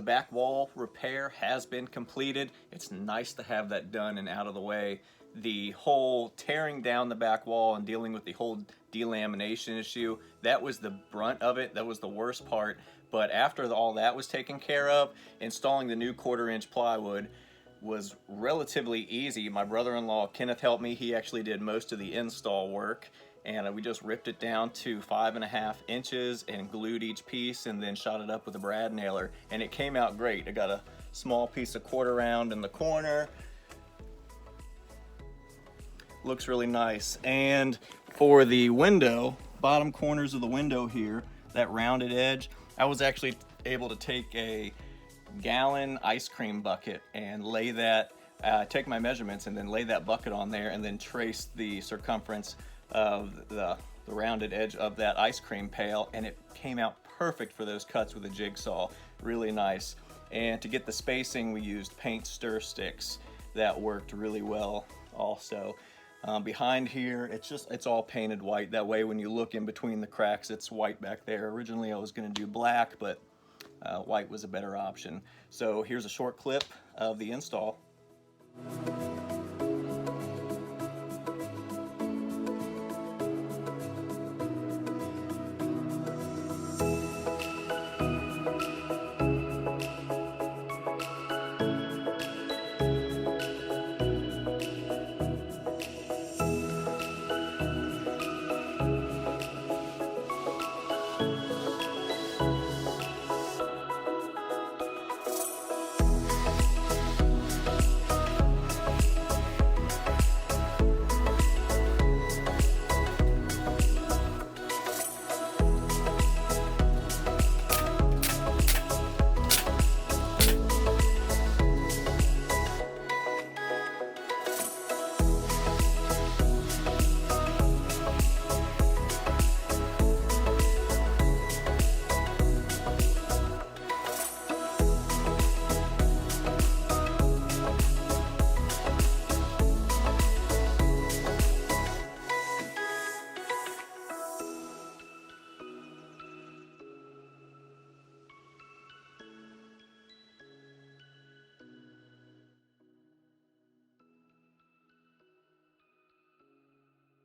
back wall repair has been completed. It's nice to have that done and out of the way. The whole tearing down the back wall and dealing with the whole delamination issue, that was the brunt of it. That was the worst part. But after all that was taken care of, installing the new 1/4-inch plywood was relatively easy. My brother-in-law Kenneth helped me. He actually did most of the install work, and we just ripped it down to 5.5 inches and glued each piece and then shot it up with a brad nailer, and it came out great. I got a small piece of 1/4 round in the corner. Looks really nice. And for the window, bottom corners of the window here, that rounded edge, I was actually able to take a gallon ice cream bucket and lay that, take my measurements and then lay that bucket on there and then trace the circumference of the rounded edge of that ice cream pail, and it came out perfect for those cuts with a jigsaw. Really nice. And to get the spacing, we used paint stir sticks. That worked really well also. Behind here, it's all painted white. That way when you look in between the cracks, it's white back there. Originally I was going to do black, but white was a better option. So here's a short clip of the install.